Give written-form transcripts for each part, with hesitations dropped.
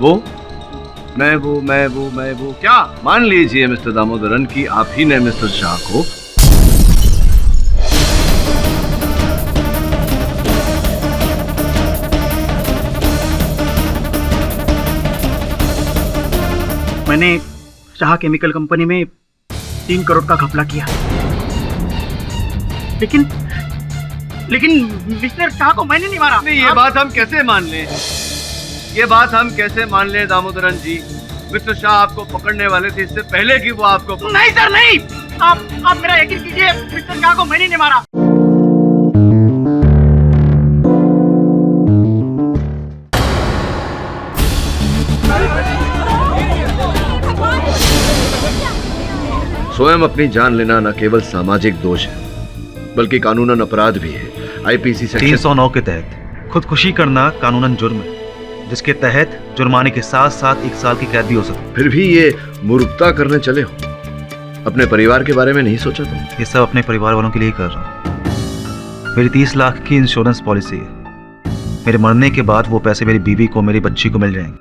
वो मैं वो क्या? मान लीजिए मिस्टर दामोदरन कि आप ही ने मिस्टर शाह को मैंने शाह केमिकल कंपनी में 3 करोड़ का घपला किया, लेकिन मिस्टर शाह को मैंने नहीं मारा। नहीं, ये बात हम कैसे मान लें? ये बात हम कैसे मान लें दामोदरन जी? मिस्टर शाह आपको पकड़ने वाले थे इससे पहले कि वो आपको नहीं सर, नहीं। आप मेरा यकीन कीजिए, मिस्टर शाह को मैंने नहीं मारा। स्वयं अपनी जान लेना न केवल सामाजिक दोष है बल्कि कानूनन अपराध भी है। आईपीसी सेक्शन 309 के तहत खुदकुशी करना कानूनन जुर्म है, जिसके तहत जुर्माने के साथ साथ 1 साल की कैद भी हो सकती है। फिर भी ये मूर्खता करने चले हो? अपने परिवार के बारे में नहीं सोचा तुम? ये सब अपने परिवार वालों के लिए कर रहा हूँ। मेरी 30 लाख की इंश्योरेंस पॉलिसी है। मेरे मरने के बाद वो पैसे मेरी बीवी को, मेरी बच्ची को मिल जाएंगे।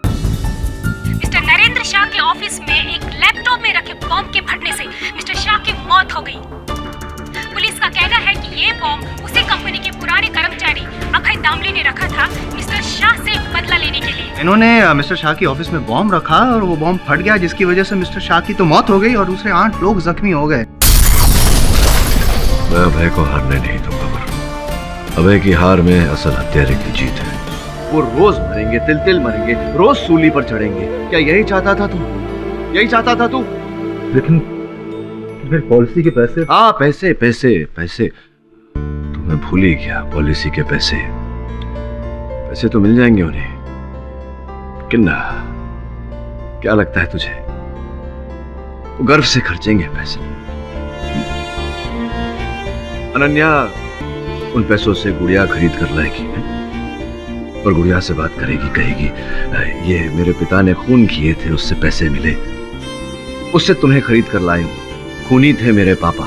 मिस्टर नरेंद्र शाह के ऑफिस में एक लैपटॉप में रखे बॉम्ब के फटने से मिस्टर शाह की मौत हो गई। पुलिस का कहना है कि ये बॉम्ब उसी कंपनी के पुराने कर्मचारी अभय दामले ने रखा था मिस्टर शाह से बदला लेने के लिए। इन्होंने मिस्टर शाह की ऑफिस में बॉम्ब रखा और वो बॉम्ब फट गया, जिसकी वजह से मिस्टर शाह की तो मौत हो गई और दूसरे 8 लोग जख्मी हो गए। मैं अभय को हारने नहीं दूंगा वरुण। अभय की हार में असल हत्यारे की जीत है। वो रोज मरेंगे, तिल तिल मरेंगे, रोज सूली पर चढ़ेंगे। क्या यही चाहता था तू? यही चाहता था तू? लेकिन पॉलिसी के पैसे। हाँ, पैसे पैसे पैसे तुम्हें भूल ही गया। पॉलिसी के पैसे पैसे तो मिल जाएंगे उन्हें, लेकिन क्या लगता है तुझे वो गर्व से खर्चेंगे पैसे? अनन्या उन पैसों से गुड़िया खरीद कर लाएगी और गुड़िया से बात करेगी, कहेगी ये मेरे पिता ने खून किए थे, उससे पैसे मिले, उससे तुम्हें खरीद कर लाई हूं, खूनी थे मेरे पापा।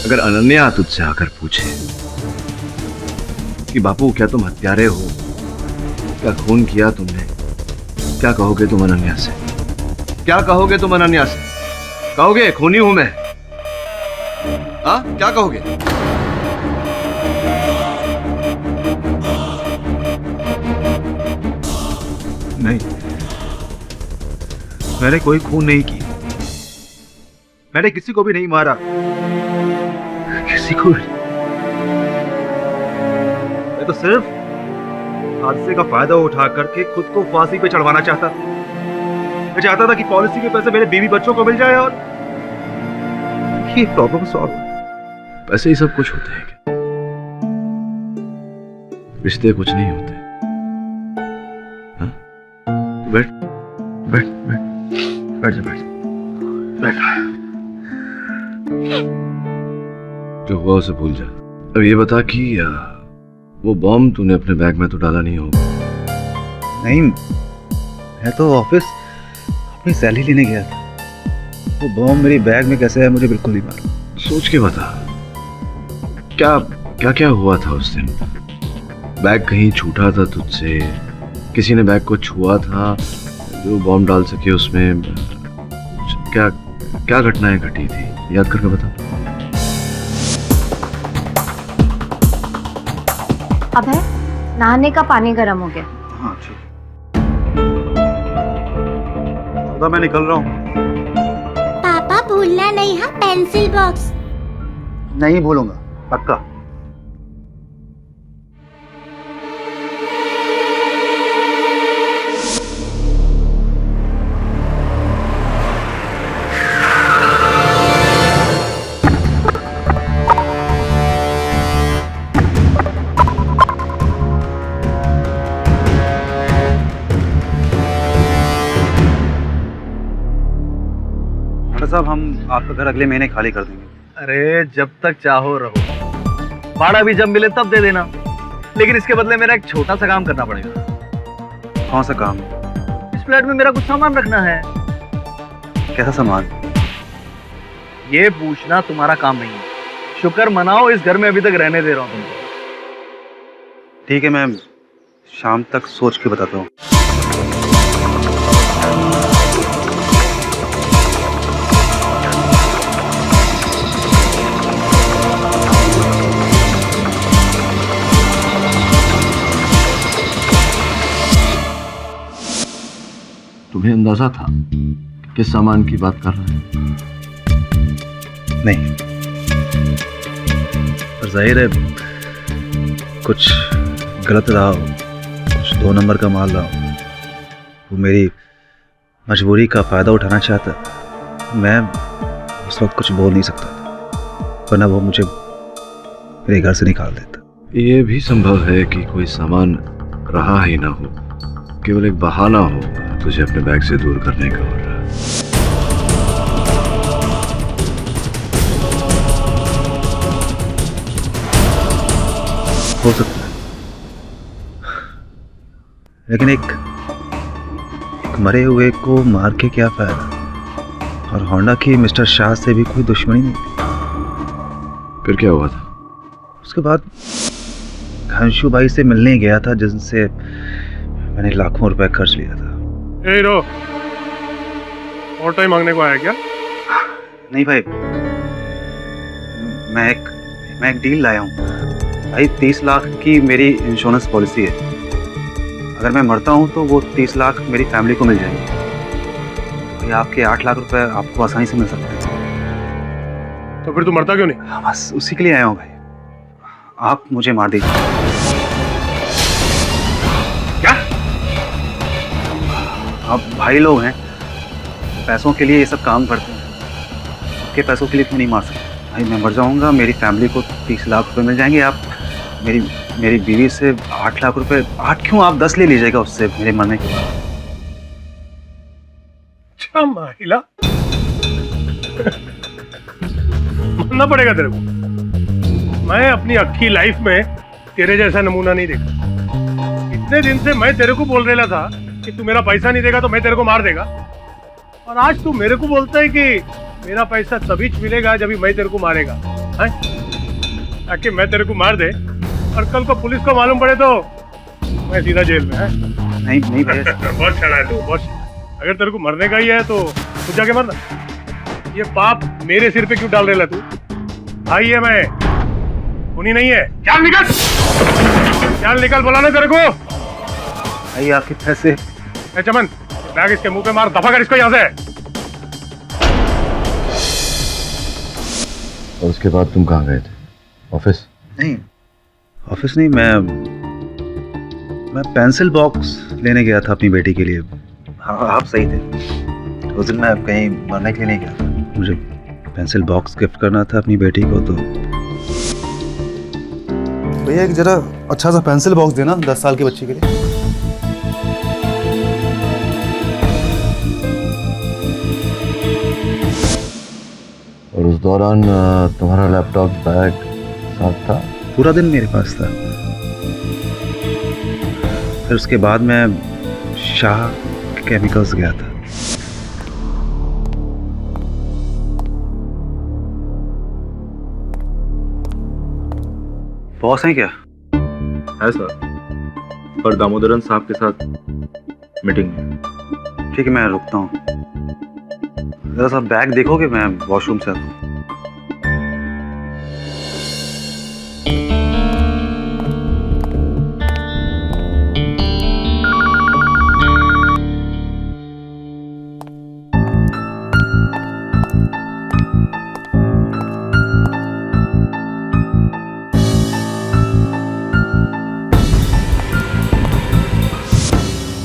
अगर अनन्या तुझसे आकर पूछे कि बापू क्या तुम हत्यारे हो, क्या खून किया तुमने, क्या कहोगे तुम अनन्या से? क्या कहोगे तुम अनन्या से? कहोगे खूनी हूं मैं? हाँ, क्या कहोगे? नहीं, मैंने कोई खून नहीं की। मैंने किसी को भी नहीं मारा। किसी को भी? मैं तो सिर्फ हादसे का फायदा उठा करके खुद को फांसी पे चढ़वाना चाहता था। मैं चाहता था कि पॉलिसी के पैसे मेरे बीवी बच्चों को मिल जाए और ये प्रॉब्लम सॉल्व। पैसे ही सब कुछ होते हैं क्या? रिश्ते कुछ नहीं होते। हाँ? बैठ बैठ बैठ बैठ जा, बैठ बैठ। जो हुआ उसे भूल जा। अब ये बता कि वो बॉम्ब तूने अपने बैग में तो डाला नहीं होगा? नहीं, मैं तो ऑफिस अपनी सैलरी लेने गया था। वो बॉम्ब मेरी बैग में कैसे है मुझे बिल्कुल नहीं मालूम। सोच के बता, क्या क्या क्या हुआ था उस दिन? बैग कहीं छूटा था तुझसे? किसी ने बैग को छुआ था जो बॉम्ब डाल सके उसमें? क्या क्या घटनाएं घटी थी, याद करके बता। अभय, नहाने का पानी गर्म हो गया। हाँ ठीक। मैं निकल रहा हूँ। पापा भूलना नहीं, हाँ, पेंसिल बॉक्स। नहीं भूलूंगा, पक्का। साहब, हम आपका घर अगले महीने खाली कर देंगे। अरे जब तक चाहो रहो, भाड़ा भी जब मिले तब दे देना, लेकिन इसके बदले मेरा एक छोटा सा काम करना पड़ेगा। कौन सा काम? इस फ्लैट में मेरा कुछ सामान रखना है। कैसा सामान? ये पूछना तुम्हारा काम नहीं है। शुक्र मनाओ इस घर में अभी तक रहने दे रहा हूँ तुमको। ठीक है, मैं शाम तक सोच के बताता हूँ। तुम्हें अंदाजा था कि किस सामान की बात कर रहा है? नहीं, पर जाहिर है कुछ गलत रहा हो, कुछ 2 नंबर का माल रहा हो। वो मेरी मजबूरी का फायदा उठाना चाहता। मैं उस वक्त कुछ बोल नहीं सकता था, वरना वो मुझे मेरे घर से निकाल देता। ये भी संभव है कि कोई सामान रहा ही ना हो, केवल एक बहाना हो तुझे अपने बैग से दूर करने का। और हो सकता है, लेकिन एक मरे हुए को मार के क्या फायदा। और होंडा की मिस्टर शाह से भी कोई दुश्मनी नहीं थी। फिर क्या हुआ था? उसके बाद घनशू भाई से मिलने गया था, जिनसे मैंने लाखों रुपए खर्च लिया था। ए रो, और टाइम मांगने को आया क्या? नहीं भाई, मैं एक डील लाया हूँ भाई। 30 लाख की मेरी इंश्योरेंस पॉलिसी है। अगर मैं मरता हूँ तो वो 30 लाख मेरी फैमिली को मिल जाएंगे। भाई आपके 8 लाख रुपए आपको आसानी से मिल सकते हैं। तो फिर तू मरता क्यों नहीं? हाँ, बस उसी के लिए आया हूँ भाई। आप मुझे मार दीजिए। क्या? आप भाई लोग हैं, पैसों के लिए ये सब काम करते हैं। आपके पैसों के लिए क्यों नहीं मार सकते? भाई मैं मर जाऊंगा, मेरी फैमिली को 30 लाख रुपए मिल जाएंगे। आप मेरी बीवी से 8 लाख रुपए, 8 क्यों, आप 10 ले लीजिएगा उससे मेरे मरने के बाद। अच्छा महिला, मानना पड़ेगा तेरे को। मैं अपनी अक्खी लाइफ में तेरे जैसा नमूना नहीं देखा। इतने दिन से मैं तेरे को बोल रहा था कि तू मेरा पैसा नहीं देगा तो मैं तेरे को मार देगा, और आज तू मेरे को बोलता है कि मेरा पैसा तभी मिलेगा जब मैं तेरे को मारेगा, हैं? ताकि मैं तेरे को मार दे और कल को पुलिस को मालूम पड़े तो मैं सीधा जेल में। है नहीं भैया। बहुत छड़ा है तू, बहुत। अगर तेरे को मरने का ही है तो खुद जाके मरना। ये पाप मेरे सिर पे क्यों डाल रहा है तू? भाई है मैं, खूनी नहीं है। चल निकल, चल निकल, बोला ना तेरे को। भाई आपके पैसे। ए चमन, बैग इसके मुंह पे मार, दफा कर इसको यहाँ से। और उसके बाद तुम कहाँ गए थे? ऑफिस? नहीं, ऑफिस नहीं, मैं पेंसिल बॉक्स लेने गया था अपनी बेटी के लिए। हाँ, आप सही थे। उस दिन मैं कहीं मरने के लिए नहीं गया था। मुझे पेंसिल बॉक्स गिफ्ट करना था अपनी बेटी को। तो भैया एक जरा अच्छा सा पेंसिल बॉक्स देना 10 साल की बच्ची के लिए। और उस दौरान तुम्हारा लैपटॉप बैग साथ था? पूरा दिन मेरे पास था। फिर उसके बाद मैं शाह केमिकल्स गया था। बॉस हैं क्या? है सर, पर दामोदरन साहब के साथ मीटिंग है। ठीक है, मैं रुकता हूँ। जरा सा बैग देखोगे? मैं वॉशरूम से आता हूँ।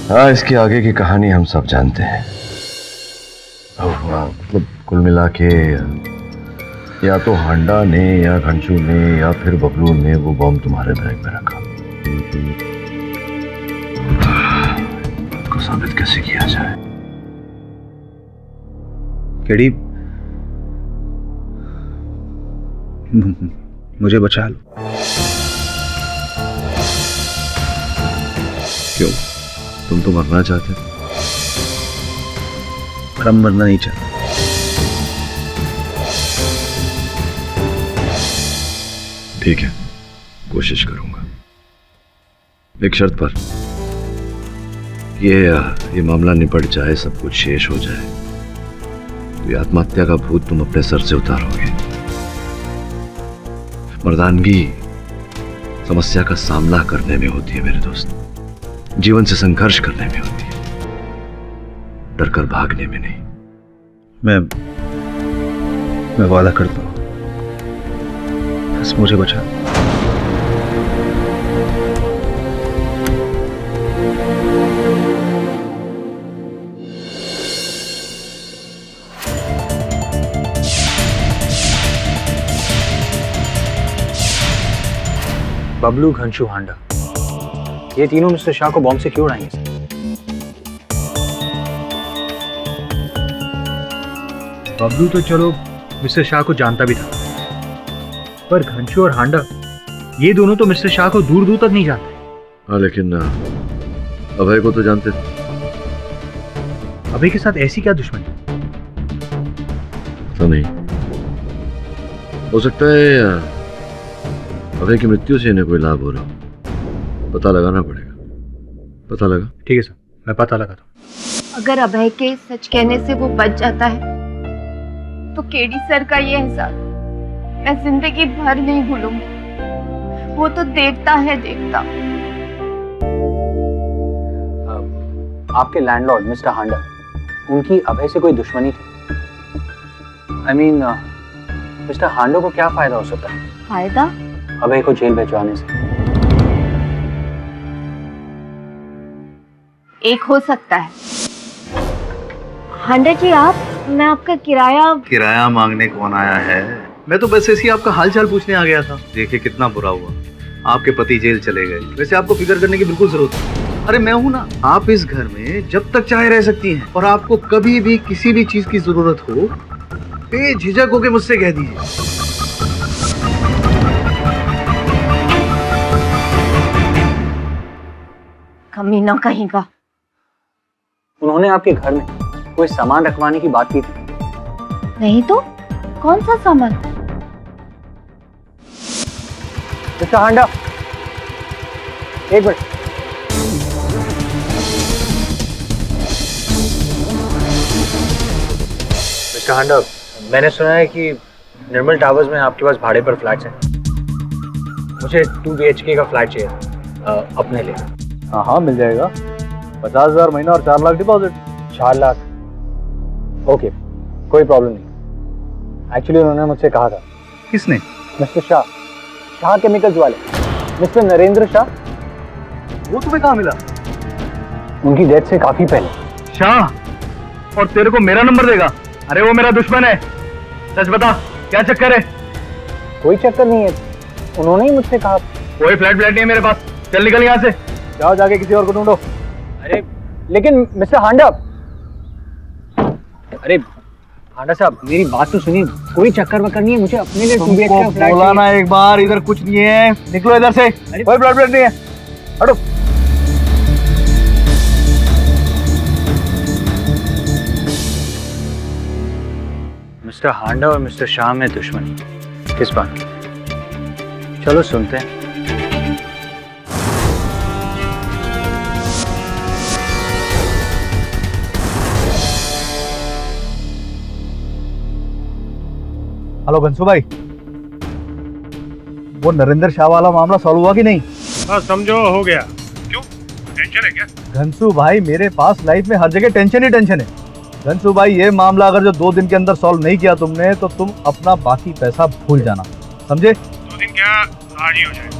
हाँ, इसके आगे की कहानी हम सब जानते हैं। मतलब कुल मिला के या तो हांडा ने या घनशू ने या फिर बबलू ने वो बॉम्ब तुम्हारे बैग में रखा। इसको साबित कैसे किया जाए? केडी, मुझे बचा लो। क्यों? तुम तो मरना चाहते थे। पर हम मरना नहीं चाहते। ठीक है, कोशिश करूंगा, एक शर्त पर। ये मामला निपट जाए, सब कुछ शेष हो जाए, तो ये आत्महत्या का भूत तुम अपने सर से उतारोगे। मर्दानगी समस्या का सामना करने में होती है मेरे दोस्त, जीवन से संघर्ष करने में होती है, डरकर भागने में नहीं। मैं वादा करता हूं, बस मुझे बचा। बबलू, घनशू, हांडा, ये तीनों मिस्टर शाह को बॉम्ब से क्यों उड़ाएंगे सर? बबलू तो चलो मिस्टर शाह को जानता भी था, पर घनशू और हांडा, ये दोनों तो मिस्टर शाह को दूर दूर तक नहीं जानते। हाँ, लेकिन अभय को तो जानते थे। अभय के साथ ऐसी क्या दुश्मनी? तो नहीं हो सकता है अभय की मृत्यु से इन्हें कोई लाभ हो रहा हो। पता लगाना पड़ेगा, पता लगा। ठीक है सर, मैं पता लगाता हूँ। अगर अभय के सच कहने से वो बच जाता है तो केडी सर का ये एहसास मैं जिंदगी भर नहीं भूलूंगी। वो तो देवता है, देवता। आपके लैंडलॉर्ड मिस्टर हांडा, उनकी अभय से कोई दुश्मनी थी? आई मीन मिस्टर हांडा को क्या फायदा हो सकता है फायदा? अभय को जेल भिजवाने से? एक हो सकता है। हांडा जी, आप, मैं आपका किराया मांगने कौन आया है? मैं तो बस ऐसे ही आपका हालचाल पूछने आ गया था। देखिए कितना बुरा हुआ, आपके पति जेल चले गए। वैसे आपको फिक्र करने की बिल्कुल जरूरत नहीं। अरे मैं हूं ना, आप इस घर में जब तक चाहे रह सकती हैं, और आपको कभी भी किसी भी चीज की जरूरत हो, बेझिझक होके मुझसे कह दीजिए। कमीना कहीं का। उन्होंने आपके घर में कोई सामान रखवाने की बात की थी? नहीं तो कौन सा सामान? मिस्टर हांडा, एक मिनट। मिस्टर हांडा, मैंने सुना है कि निर्मल टावर्स में आपके पास भाड़े पर फ्लैट्स हैं। मुझे 2 BHK का फ्लैट चाहिए अपने लिए। हाँ, मिल जाएगा। 50,000 महीना और 4 लाख डिपॉजिट। 4 लाख? ओके, कोई प्रॉब्लम नहीं। एक्चुअली उन्होंने मुझसे कहा था। किसने? मिस्टर शाह, शाह केमिकल्स वाले, मिस्टर नरेंद्र शाह। वो तुम्हें कहाँ मिला? उनकी डेथ से काफी पहले। शाह, और तेरे को मेरा नंबर देगा? अरे वो मेरा दुश्मन है। सच बता, क्या चक्कर है? कोई चक्कर नहीं है, उन्होंने ही मुझसे कहा। कोई फ्लैट नहीं है मेरे पास। चल निकल यहाँ से, जाओ जाके किसी और को ढूंढो। अरे लेकिन मिस्टर हांडा, अरे हांडा साहब, मेरी बात तो सुनिए। कोई चक्कर वक्कर नहीं है, मुझे अपने लिए 2 BHK का फ्लैट बोला ना एक बार, इधर कुछ नहीं है, निकलो इधर से। कोई फ्लैट नहीं है, हटो। मिस्टर हांडा और मिस्टर शाह में दुश्मनी किस बात की? चलो सुनते हैं। हेलो घनसू भाई, वो नरेंद्र शाह वाला मामला सॉल्व हुआ कि नहीं? हाँ, समझो हो गया। क्यों, टेंशन है क्या? घनसू भाई, मेरे पास लाइफ में हर जगह टेंशन ही टेंशन है। घनसू भाई, ये मामला अगर जो 2 दिन के अंदर सॉल्व नहीं किया तुमने, तो तुम अपना बाकी पैसा भूल जाना, समझे? 2 दिन क्या, आज ही हो जाए।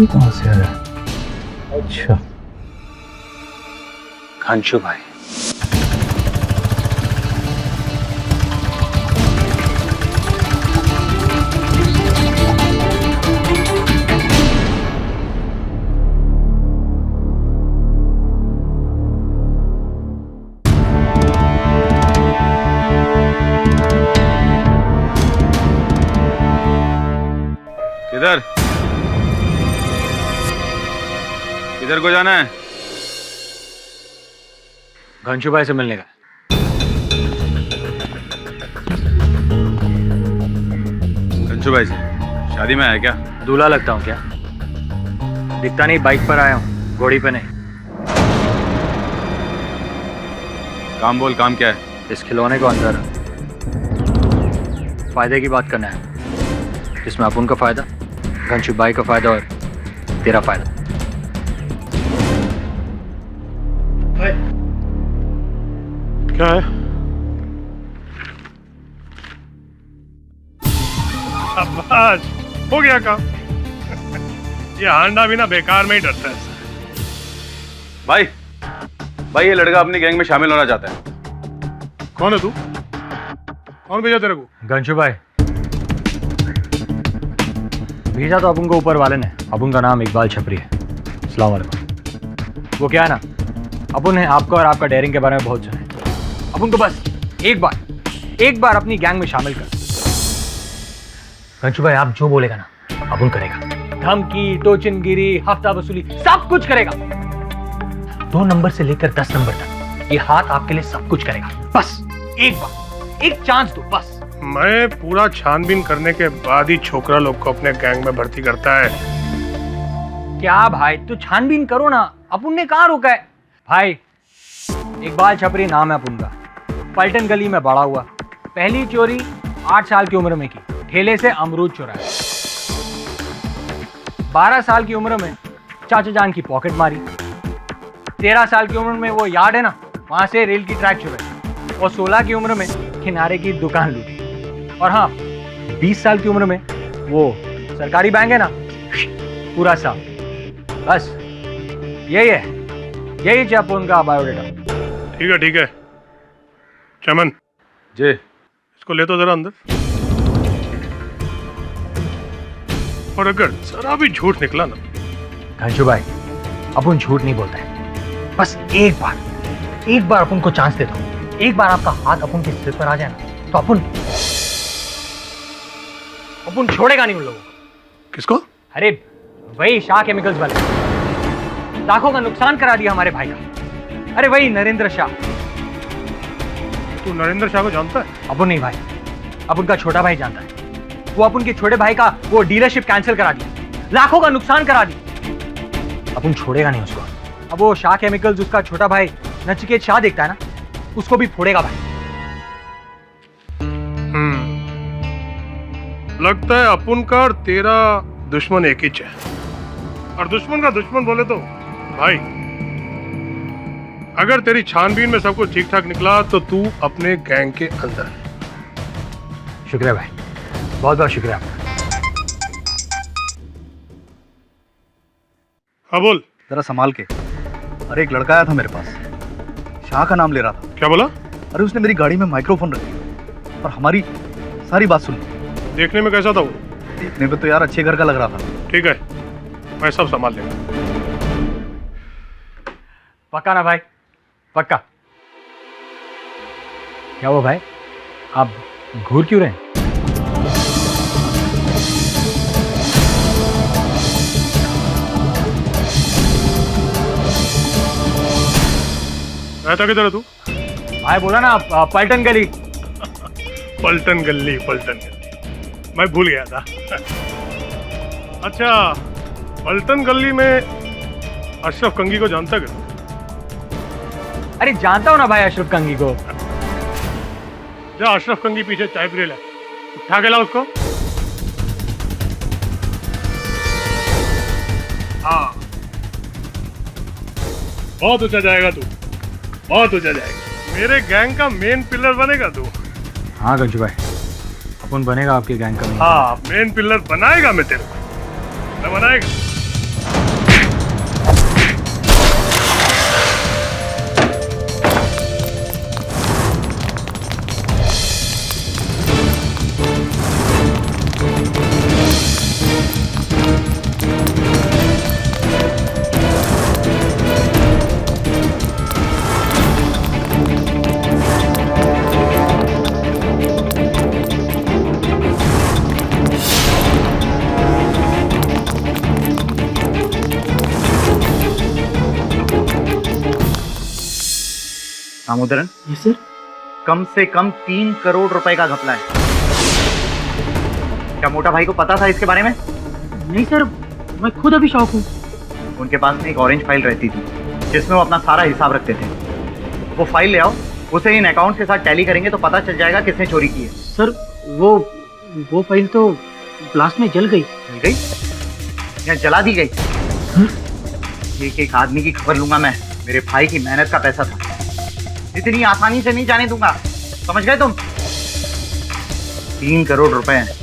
कहाँ से आया? अच्छा, घनशू भाई, किधर किधर को जाना है? घनशू भाई से मिलने का। गंशु भाई से शादी में आया क्या? दूल्हा लगता हूँ क्या? दिखता नहीं, बाइक पर आया हूँ, घोड़ी पे नहीं। काम बोल, काम क्या है? इस खिलौने को अंदर फायदे की बात करना है, जिसमें अपन का फायदा, घनश्याम भाई का फायदा और तेरा फायदा। क्या है? शाबाश, हो गया काम। ये हांडा भी ना बेकार में ही डरता है। भाई भाई ये लड़का अपनी गैंग में शामिल होना चाहता है। कौन है तू? कौन भेजा तेरे को? घनश्याम भाई भेजा तो अपन को ऊपर वाले ने। अपन का नाम इकबाल छपरी है। अस्सलाम वालेकुम। वो क्या है ना, अपन ने आपका और आपका डेयरिंग के बारे में बहुत सुना है। अपन को बस एक बार अपनी गैंग में शामिल कर। घनश्याम भाई आप जो बोलेगा ना अपन करेगा। धमकी, टोचनगिरी, हफ्ता वसूली सब कुछ करेगा। 2 नंबर से लेकर 10 नंबर तक ये हाथ आपके लिए सब कुछ करेगा। बस एक बार, एक चांस दो बस। मैं पूरा छानबीन करने के बाद ही छोकरा लोग को अपने गैंग में भर्ती करता है। क्या भाई, तो छानबीन करो ना, अपन ने कहाँ रोका है? भाई इकबाल छपरी नाम है अपन का, पलटन गली में बड़ा हुआ। पहली चोरी 8 साल की उम्र में की, ठेले से अमरूद चुराया। 12 साल की उम्र में चाचा जान की पॉकेट मारी। 13 साल की उम्र में वो यार्ड है ना, वहां से रेल की ट्रैक चुराई। और 16 की उम्र में किनारे की दुकान लूटी। और हाँ, 20 साल की उम्र में वो सरकारी बैंक है ना, पूरा साफ। बस यही है, यही चाहिए उनका बायोडेटा। ठीक है चमन जी, इसको ले तो जरा अंदर। और अगर जरा भी झूठ निकला ना। घनश्याम भाई अपन झूठ नहीं बोलते हैं। बस एक बार अपन को चांस दे दो। एक बार आपका हाथ अपन के सिर पर आ जाए ना, तो अपन छोड़ेगा नहीं उन लोगों को। किसको? अरे वही शाह केमिकल्स वाले। लाखों का नुकसान करा दिया हमारे भाई का। अरे वही नरेंद्र शाह। तू नरेंद्र शाह को जानता है? अपन नहीं भाई, अपन का छोटा भाई जानता है। वो अपन के छोटे भाई का वो डीलरशिप कैंसिल करा दी, लाखों का नुकसान करा दी। अपन छोड़ेगा नहीं उसको। अब वो शाह केमिकल्स उसका छोटा भाई नचिकेत शाह देखता है ना, उसको भी फोड़ेगा भाई। लगता है अपन का और तेरा दुश्मन एक ही है। और दुश्मन का दुश्मन बोले तो भाई, अगर तेरी छानबीन में सब कुछ ठीक ठाक निकला तो तू अपने गैंग के अंदर। शुक्रिया भाई, बहुत बहुत शुक्रिया आपका। हाँ बोल। जरा संभाल के। अरे एक लड़का आया था मेरे पास, शाह का नाम ले रहा था। क्या बोला? अरे उसने मेरी गाड़ी में माइक्रोफोन रखी और हमारी सारी बात सुनी। देखने में कैसा था वो? देखने में तो यार अच्छे घर का लग रहा था। ठीक है, मैं सब संभाल लेगा। पक्का ना भाई? पक्का। क्या हुआ भाई, आप घूर क्यों रहे हैं? रहता किधर है तू? भाई बोला ना पलटन गली। पलटन गली। मैं भूल गया था। अच्छा, पलटन गली में अशरफ कंगी को जानता क्या? अरे जानता हूँ ना भाई अशरफ कंगी को। जा अशरफ कंगी पीछे चाय पी ले, उठा के ला उसको। हाँ, बहुत ऊंचा जाएगा तू, बहुत ऊंचा जाएगा। मेरे गैंग का मेन पिलर बनेगा तू। हाँ गंजू भाई, अपन बनेगा आपके गैंग का। हाँ, मेन पिलर बनाएगा मैं तेरे को, मैं बनाएगा। दामोदरन, जी सर। कम से कम 3 करोड़ रुपए का घपला है। क्या मोटा भाई को पता था इसके बारे में? नहीं सर, मैं खुद अभी शौक हूँ। उनके पास में एक ऑरेंज फाइल रहती थी जिसमें वो अपना सारा हिसाब रखते थे। वो फाइल ले आओ, उसे इन अकाउंट के साथ टैली करेंगे तो पता चल जाएगा किसने चोरी की है। सर वो फाइल तो ब्लास्ट में जल गई। जल गई या जला दी गई? एक एक आदमी की खबर लूंगा मैं। मेरे भाई की मेहनत का पैसा था, इतनी आसानी से नहीं जाने दूंगा, समझ गए तुम? 3 करोड़ रुपए हैं।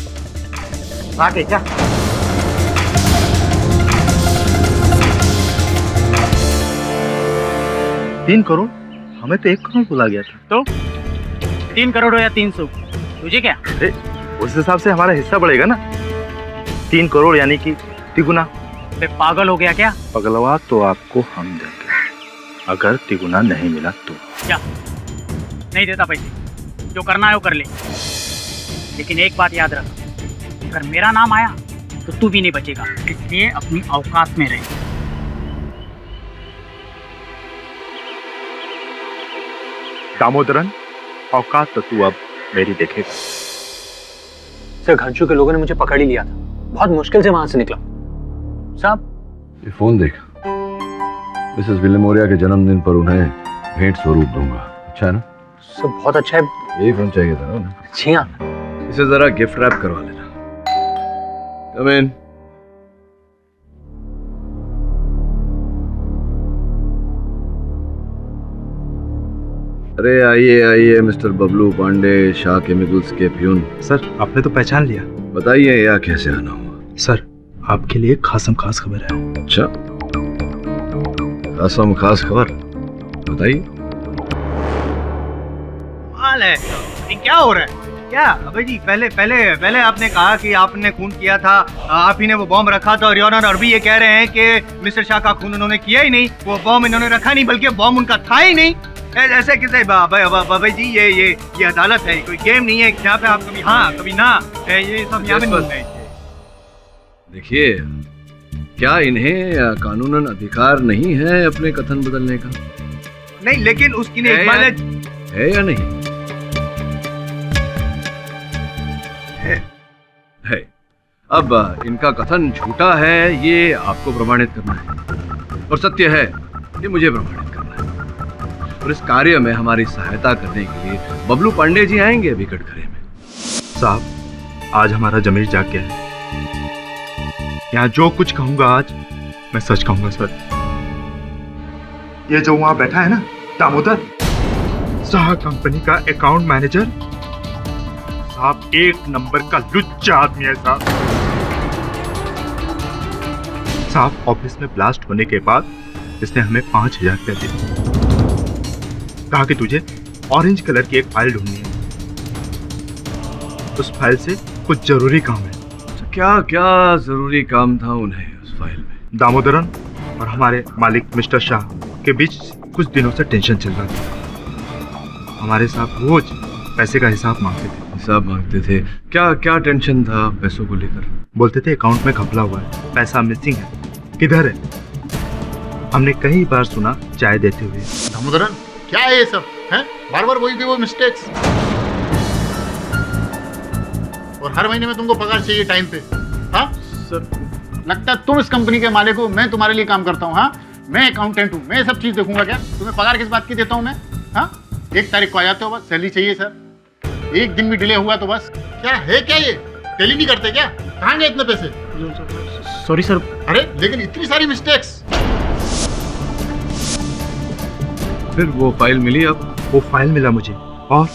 आगे क्या? तीन करोड़? हमें तो 1 करोड़ बोला गया था। तो 3 करोड़ हो या 300, तुझे क्या? अरे उस हिसाब से हमारा हिस्सा बढ़ेगा ना। 3 करोड़ यानी कि तिगुना। बे पागल हो गया क्या? पगलवा तो आपको हम देंगे अगर तिगुना नहीं मिला तो। क्या नहीं देता पैसे? जो करना है वो कर ले, लेकिन एक बात याद रख, अगर मेरा नाम आया तो तू भी नहीं बचेगा, इसलिए अपनी औकात में रहे। दामोदरन, औकात तो तू अब मेरी देखेगा। सर घनशू के लोगों ने मुझे पकड़ ही लिया था, बहुत मुश्किल से वहां से निकला। साहब ये फोन देख, मिसेस विलियमोरिया के जन्मदिन पर उन्हें भेंट स्वरूप दूंगा। अच्छा है ना? सब बहुत अच्छा है। यही फोन चाहिए था ना? जी हाँ। इसे जरा गिफ्ट रैप करवा लेना। कम इन। अरे आइए आइए मिस्टर बबलू पांडे, शाह केमिकल्स के प्यून। सर आपने तो पहचान लिया। बताइए यह कैसे आना हुआ? सर आपके लिए खासम खास खबर है। अच्छा, खासम खास खबर, बताइए। हाल है, ये क्या हो रहा है? क्या अबे जी, पहले आपने कहा कि आपने खून किया था, आप ही ने वो बॉम्ब रखा था, और योर ऑनर अभी ये कह रहे हैं कि मिस्टर शाह का खून उन्होंने किया ही नहीं, वो बॉम्ब इन्होंने रखा नहीं, बल्कि बॉम्ब उनका था ही नहीं। ऐसे कैसे? बाबा जी ये अदालत है, कोई गेम नहीं है जहाँ पे आप कभी हाँ कभी ना, ये सब यहाँ पे नहीं होता है। देखिए, क्या इन्हें कानूनन अधिकार नहीं है अपने कथन बदलने का? नहीं, लेकिन उसकी ने है या नहीं? है। अब इनका कथन झूठा है ये आपको प्रमाणित करना है, और सत्य है ये मुझे प्रमाणित करना है। और इस कार्य में हमारी सहायता करने के लिए बबलू पांडे जी आएंगे अभी कटघरे में। साहब आज हमारा जमीर जाग गया है। यहाँ जो कुछ कहूंगा आज मैं सच कहूंगा सर। ये जो वहां बैठा है ना दामोदर, शाह कंपनी का अकाउंट मैनेजर साहब, 1 नंबर का लुच्चा आदमी है साहब। साहब ऑफिस में ब्लास्ट होने के बाद इसने हमें 5000 रुपया दिया, कहा कि तुझे ऑरेंज कलर की एक फाइल ढूंढनी है, उस फाइल से कुछ जरूरी काम है। क्या क्या जरूरी काम था उन्हें उस फाइल में? दामोदरन और हमारे मालिक मिस्टर शाह के बीच कुछ दिनों से टेंशन चल रहा था। हमारे साथ रोज पैसे का हिसाब मांगते थे। क्या क्या टेंशन था पैसों को लेकर? बोलते थे अकाउंट में घपला हुआ है, पैसा मिसिंग है, किधर है? हमने कई बार सुना चाय देते हुए। दामोदरन क्या है ये सब? हैं? बार बार वही के वो मिस्टेक्स, और हर महीने में तुमको पगार चाहिए टाइम पे। हाँ सर, लगता है तुम इस कंपनी के मालिक हो, मैं तुम्हारे लिए काम करता हूँ। हाँ मैं अकाउंटेंट हूँ, मैं सब चीज देखूंगा। क्या तुम्हें पगार किस बात की देता हूँ मैं? हाँ 1 तारीख को आ जाते हो, बस सैलरी चाहिए सर। 1 दिन भी डिले हुआ तो बस। क्या है क्या ये टेली नहीं करते क्या? कहाँ गए इतने पैसे? Sorry sir. अरे लेकिन इतनी सारी मिस्टेक्स। फिर वो फाइल मिली? अब वो फाइल मिला मुझे, और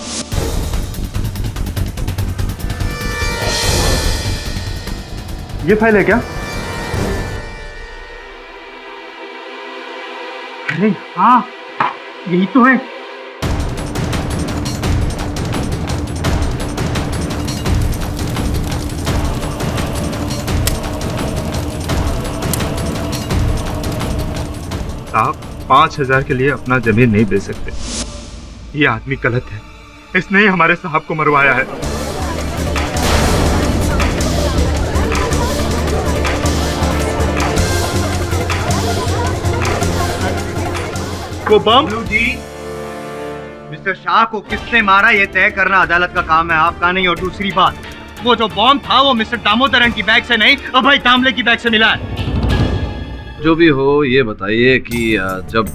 ये फाइल है क्या? अरे हाँ यही तो है। साहब 5000 के लिए अपना जमीन नहीं बेच सकते। ये आदमी गलत है, इसने ही हमारे साहब को मरवाया है। को बम जी, मिस्टर शाह को किसने मारा ये तय करना अदालत का काम है, आपका नहीं। और दूसरी बात, वो जो बॉम्ब था वो मिस्टर दामोदरन की बैग से नहीं, अभय दामले की बैग से मिला है। जो भी हो, ये बताइए कि जब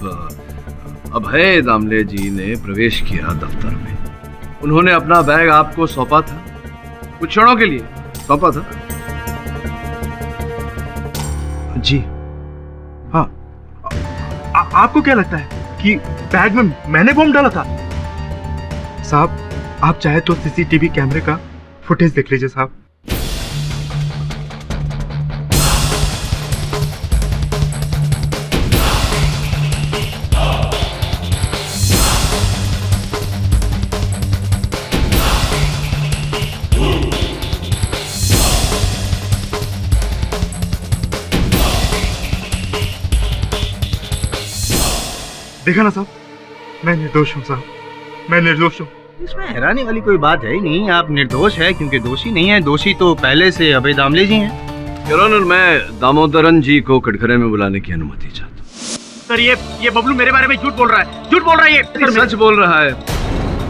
अभय दामले जी ने प्रवेश किया दफ्तर में, उन्होंने अपना बैग आपको सौंपा था? कुछ क्षणों के लिए सौंपा था? जी हाँ। आपको क्या लगता है कि बैग में मैंने बॉम्ब डाला था? साहब, आप चाहे तो सीसीटीवी कैमरे का फुटेज देख लीजिए साहब। देखा ना साहब, मैं निर्दोष हूँ साहब, मैं निर्दोष हूँ। इसमें हैरानी वाली कोई बात है ही नहीं। आप निर्दोष है क्योंकि दोषी नहीं है। दोषी तो पहले से अभय दामले जी हैं। योर ऑनर, मैं दामोदरन जी को कटघरे में बुलाने की अनुमति चाहता हूँ। सर, ये बबलू मेरे बारे में झूठ बोल रहा है, झूठ बोल रहा है। ये सच बोल रहा है,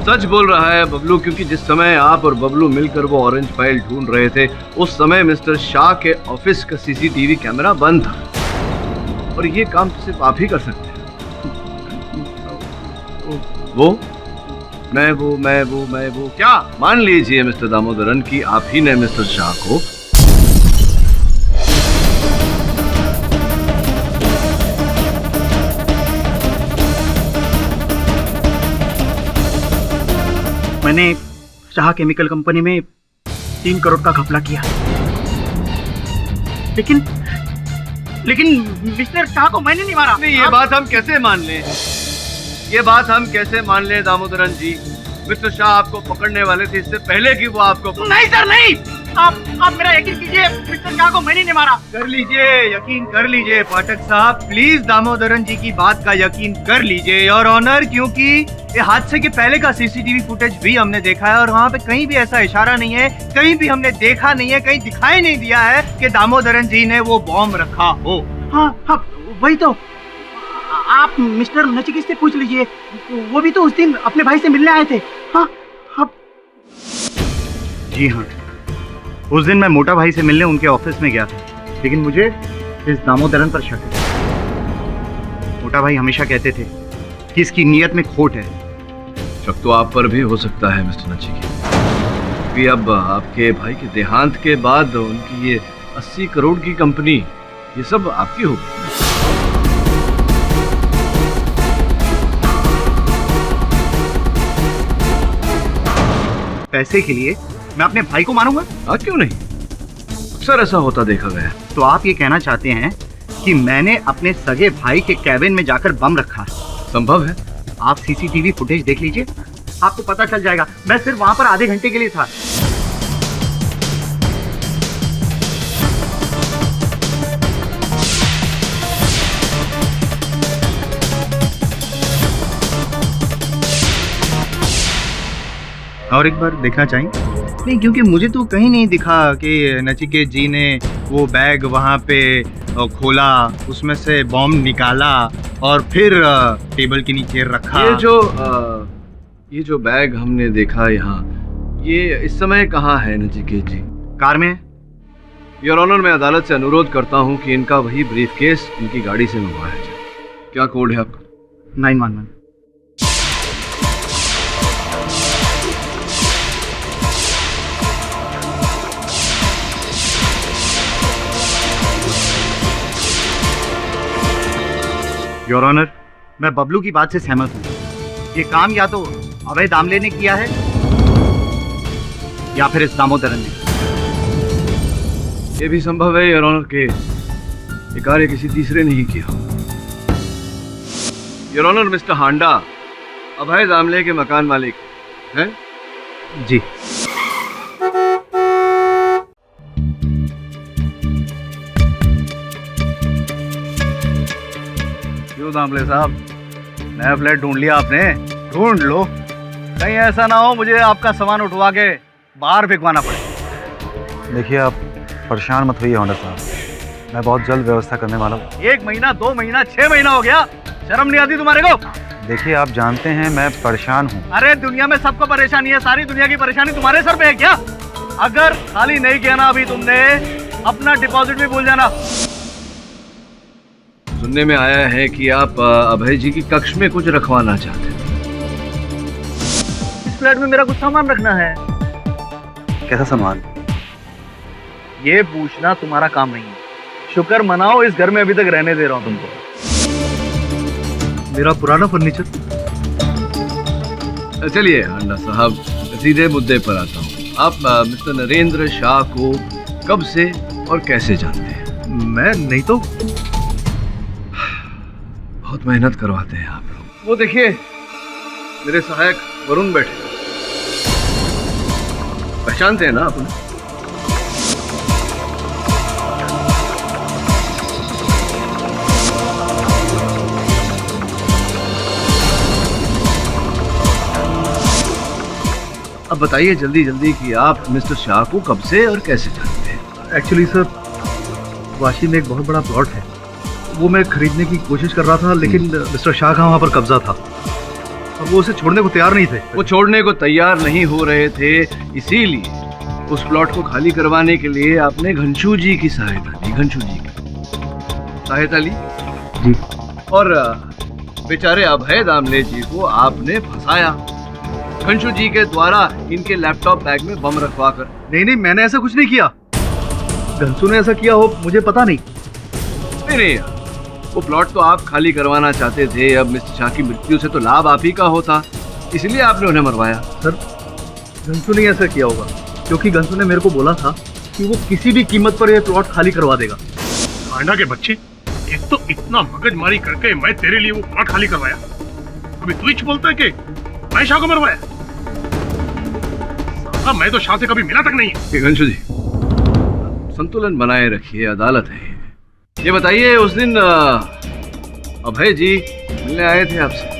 सच बोल रहा है बबलू, क्योंकि जिस समय आप और बबलू मिलकर वो ऑरेंज फाइल ढूंढ रहे थे, उस समय मिस्टर शाह के ऑफिस का सीसीटीवी कैमरा बंद था और ये काम तो सिर्फ आप ही कर सकते हैं। मैं वो क्या मान लीजिए मिस्टर दामोदरन कि आप ही ने मिस्टर शाह को मैंने शाह केमिकल कंपनी में 3 करोड़ का घपला किया, लेकिन मिस्टर शाह को मैंने नहीं मारा। नहीं, ये बात हम कैसे मान लें? ये बात हम कैसे मान लें दामोदरन जी? मिस्टर शाह आपको पकड़ने वाले थे इससे पहले कि वो आपको नहीं सर, नहीं। आप मेरा यकीन कीजिए, मिस्टर शाह को मैंने नहीं मारा। कर लीजिए, यकीन कर लीजिए पाठक साहब, प्लीज दामोदरन जी की बात का यकीन कर लीजिए योर ऑनर, क्योंकि ये हादसे के पहले का सीसीटीवी फुटेज भी हमने देखा है और वहाँ पे कहीं भी ऐसा इशारा नहीं है, कहीं भी हमने देखा नहीं है, कहीं दिखाई नहीं दिया है कि दामोदरन जी ने वो बॉम्ब रखा हो। हाँ, वही तो। आप मिस्टर नचिकेत से पूछ लीजिए, वो भी तो उस दिन अपने भाई से मिलने आए थे। हाँ। जी हाँ, उस दिन मैं मोटा भाई से मिलने उनके ऑफिस में गया था, लेकिन मुझे इस दामोदरन पर शक है। मोटा भाई हमेशा कहते थे कि इसकी नीयत में खोट है। शक तो आप पर भी हो सकता है मिस्टर नचिकेत, क्योंकि अब आपके भाई के देहांत के बाद उनकी ये 80 करोड़ की कंपनी, ये सब आपकी होगी। पैसे के लिए मैं अपने भाई को मारूंगा? क्यों नहीं, अक्सर ऐसा होता देखा गया। तो आप ये कहना चाहते हैं कि मैंने अपने सगे भाई के कैबिन में जाकर बम रखा? संभव है। आप सीसीटीवी फुटेज देख लीजिए, आपको पता चल जाएगा। मैं सिर्फ वहां पर आधे घंटे के लिए था। और एक बार देखना चाहेंगे? नहीं, क्योंकि मुझे तो कहीं नहीं दिखा कि नचिकेत जी ने वो बैग वहाँ पे खोला, उसमें से बॉम्ब निकाला और फिर टेबल के नीचे रखा। ये जो बैग हमने देखा यहाँ, ये इस समय कहाँ है नचिकेत जी? कार में। योर ऑनर, मैं अदालत से अनुरोध करता हूँ कि इनका वही ब्रीफकेस इनकी गाड़ी से मंगवाया जाए। क्या कोड है आपका? 911। योर ऑनर, मैं बबलू की बात से सहमत हूँ। ये काम या तो अभय दामले ने किया है या फिर इस दामोदरन ने। ये भी संभव है योर ऑनर के ये कार्य किसी तीसरे ने ही किया। योर ऑनर, मिस्टर हांडा अभय दामले के मकान मालिक हैं? जी। क्यों दामले साहब, नया फ्लैट ढूंढ लिया आपने? ढूंढ लो, कहीं ऐसा ना हो मुझे आपका सामान उठवा के बाहर फेंकवाना पड़े। देखिए, आप परेशान मत होइए ऑनर साहब, मैं बहुत जल्द व्यवस्था करने वाला हूँ। 1 महीना, 2 महीना, 6 महीना हो गया, शर्म नहीं आती तुम्हारे को? देखिए, आप जानते हैं मैं परेशान हूँ। अरे दुनिया में सबको परेशानी है, सारी दुनिया की परेशानी तुम्हारे सर पे है क्या? अगर खाली नहीं किया ना अभी तुमने, अपना डिपॉजिट भी भूल जाना। सुनने में आया है कि आप अभय जी की कक्ष में कुछ रखवाना चाहते हैं। इस फ्लैट में मेरा कुछ सामान रखना है। कैसा सामान? ये पूछना तुम्हारा काम नहीं है। शुक्र मनाओ इस घर में अभी तक रहने दे रहा हूं तुमको। मेरा पुराना फर्नीचर। चलिए हांडा साहब, सीधे मुद्दे पर आता हूँ। आप मिस्टर नरेंद्र शाह को कब से और कैसे जानते हैं? मैं नहीं तो। बहुत मेहनत करवाते हैं आप लोग। वो देखिए, मेरे सहायक वरुण बैठे, पहचानते हैं ना आप उन्हें? अब बताइए जल्दी जल्दी कि आप मिस्टर शाह को कब से और कैसे जानते हैं? एक्चुअली सर, वाशी में एक बहुत बड़ा प्लॉट है, वो मैं खरीदने की कोशिश कर रहा था, लेकिन मिस्टर शाह का वहाँ पर कब्जा था और वो उसे छोड़ने को तैयार नहीं थे। वो छोड़ने को तैयार नहीं हो रहे थे, इसीलिए उस प्लॉट को खाली करवाने के लिए आपने घनशू जी की सहायता ली। घनशू जी की सहायता ली जी। और बेचारे अभय दामले जी को आपने फंसाया घनशू जी के द्वारा इनके लैपटॉप बैग में बम रखवा कर। नहीं, मैंने ऐसा कुछ नहीं किया। घनशू ने ऐसा किया हो मुझे पता नहीं। नहीं, वो प्लॉट तो आप खाली करवाना चाहते थे। अब मिस्टर शाह की मृत्यु से तो लाभ आप ही का होता, इसलिए आपने उन्हें मरवाया। सर, घनशू ने ऐसा किया होगा क्योंकि घनशू ने मेरे को बोला था कि वो किसी भी कीमत पर यह प्लॉट खाली करवा देगा। हांडा के बच्चे, एक तो इतना मगजमारी करके मैं तेरे लिए वो प्लॉट खाली करवाया, अभी तू ही बोलता है कि मैं शाह को मरवाया। साला मैं तो शाह से कभी मिला तक नहीं है। घनशू जी, संतुलन बनाए रखिए, अदालत है। ये बताइए, उस दिन अभय जी मिलने आए थे आपसे?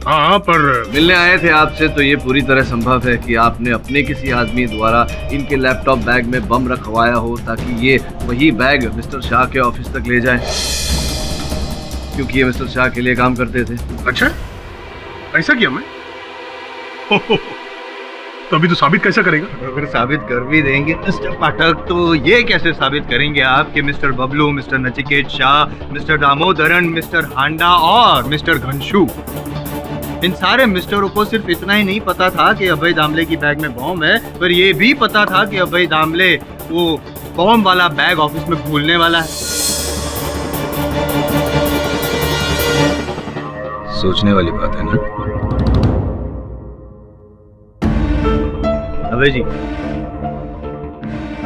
हाँ, पर मिलने आए थे आपसे तो ये पूरी तरह संभव है कि आपने अपने किसी आदमी द्वारा इनके लैपटॉप बैग में बम रखवाया हो ताकि ये वही बैग मिस्टर शाह के ऑफिस तक ले जाए, क्योंकि ये मिस्टर शाह के लिए काम करते थे। अच्छा, ऐसा किया मैं? तो अभी तो साबित कैसे करेगा? अगर साबित कर भी देंगे मिस्टर पाठक, तो ये कैसे साबित करेंगे आप कि mister Bablu, mister Nachiket Shah, mister Damodaran, mister Handa और मिस्टर घनशू, इन सारे मिस्टरों को सिर्फ इतना ही नहीं पता था कि अभय दामले की बैग में बॉम्ब है, पर ये भी पता था कि अभय दामले वो बॉम्ब वाला बैग ऑफिस में भूलने वाला है। सोचने वाली बात है ना? अभय जी,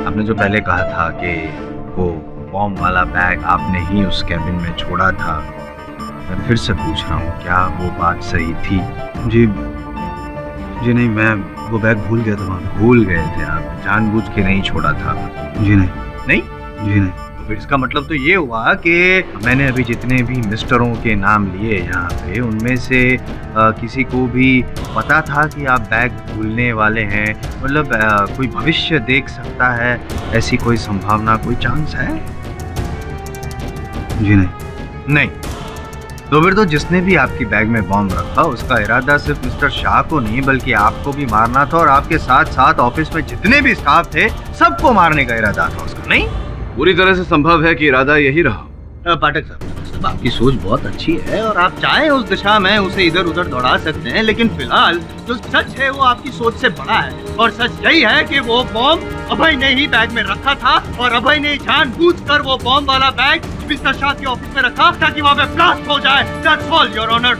आपने जो पहले कहा था कि वो बॉम्ब वाला बैग आपने ही उस कैबिन में छोड़ा था, मैं फिर से पूछ रहा हूँ, क्या वो बात सही थी? जी नहीं, मैं वो बैग भूल गया था वहाँ। भूल गए थे आप? जानबूझ के नहीं छोड़ा था? जी नहीं। नहीं? जी नहीं। तो फिर इसका मतलब तो ये हुआ कि मैंने अभी जितने भी मिस्टरों के नाम लिए यहाँ पे, उनमें से किसी को भी पता था कि आप बैग भूलने वाले हैं? मतलब कोई भविष्य देख सकता है, ऐसी कोई संभावना, कोई चांस है? जी नहीं। नहीं। तो फिर तो जिसने भी आपकी बैग में बॉम्ब रखा, उसका इरादा सिर्फ मिस्टर शाह को नहीं बल्कि आपको भी मारना था, और आपके साथ साथ ऑफिस में जितने भी स्टाफ थे सबको मारने का इरादा था उसका, नहीं? पूरी तरह से संभव है कि इरादा यही रहा। पाठक साहब, आपकी सोच बहुत अच्छी है और आप चाहें उस दिशा में उसे इधर उधर दौड़ा सकते हैं, लेकिन फिलहाल जो सच है वो आपकी सोच से बड़ा है, और सच यही है कि वो बॉम्ब अभय ने ही बैग में रखा था, और अभय ने जानबूझकर वो बॉम्ब वाला बैग मिस्टर शाह के ऑफिस में रखा ताकि वहाँ पे ब्लास्ट हो जाए। That's all, Your Honor.